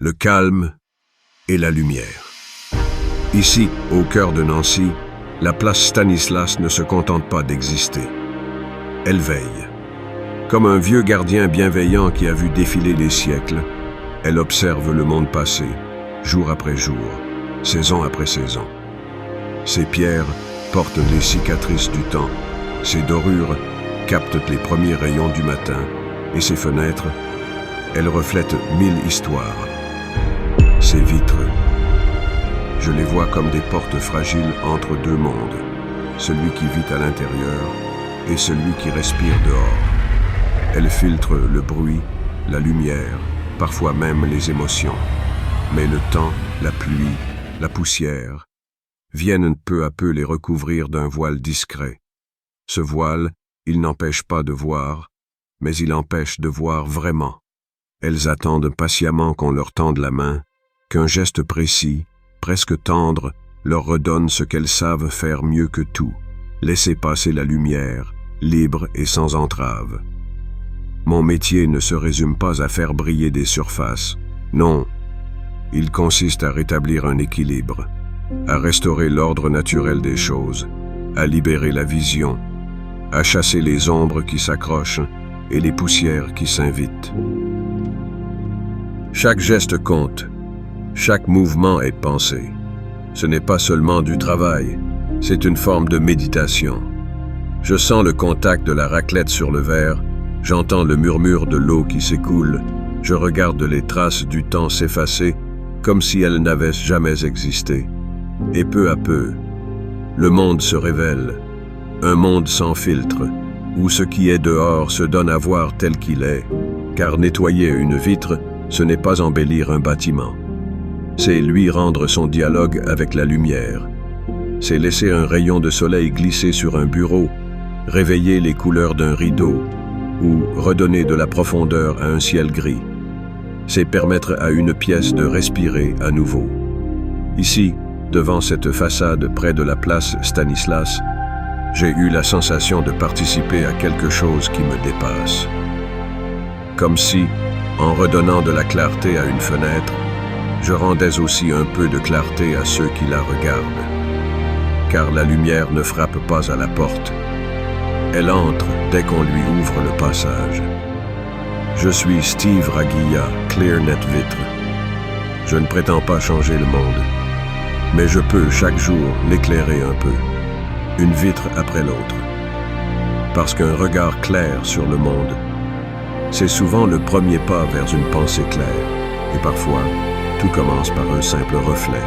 le calme et la lumière. Ici, au cœur de Nancy, la place Stanislas ne se contente pas d'exister. Elle veille. Comme un vieux gardien bienveillant qui a vu défiler les siècles, elle observe le monde passer, jour après jour, saison après saison. Ses pierres portent les cicatrices du temps, ses dorures captent les premiers rayons du matin, et ses fenêtres, elles reflètent 1000 histoires. Ses vitres, je les vois comme des portes fragiles entre deux mondes, celui qui vit à l'intérieur et celui qui respire dehors. Elles filtrent le bruit, la lumière, parfois même les émotions. Mais le temps, la pluie, la poussière, viennent peu à peu les recouvrir d'un voile discret. Ce voile, il n'empêche pas de voir, mais il empêche de voir vraiment. Elles attendent patiemment qu'on leur tende la main, qu'un geste précis, presque tendre, leur redonne ce qu'elles savent faire mieux que tout, laisser passer la lumière, libre et sans entrave. Mon métier ne se résume pas à faire briller des surfaces. Non, il consiste à rétablir un équilibre, à restaurer l'ordre naturel des choses, à libérer la vision, à chasser les ombres qui s'accrochent et les poussières qui s'invitent. Chaque geste compte, chaque mouvement est pensé. Ce n'est pas seulement du travail, c'est une forme de méditation. Je sens le contact de la raclette sur le verre, j'entends le murmure de l'eau qui s'écoule, je regarde les traces du temps s'effacer comme si elles n'avaient jamais existé. Et peu à peu, le monde se révèle, un monde sans filtre, où ce qui est dehors se donne à voir tel qu'il est, car nettoyer une vitre, ce n'est pas embellir un bâtiment. C'est lui rendre son dialogue avec la lumière. C'est laisser un rayon de soleil glisser sur un bureau, réveiller les couleurs d'un rideau, ou redonner de la profondeur à un ciel gris. C'est permettre à une pièce de respirer à nouveau. Ici, devant cette façade près de la place Stanislas, j'ai eu la sensation de participer à quelque chose qui me dépasse. Comme si, en redonnant de la clarté à une fenêtre, je rendais aussi un peu de clarté à ceux qui la regardent. Car la lumière ne frappe pas à la porte. Elle entre dès qu'on lui ouvre le passage. Je suis Steve Raguilla, ClearNet Vitre. Je ne prétends pas changer le monde, mais je peux chaque jour l'éclairer un peu, une vitre après l'autre. Parce qu'un regard clair sur le monde, c'est souvent le premier pas vers une pensée claire, et parfois, tout commence par un simple reflet.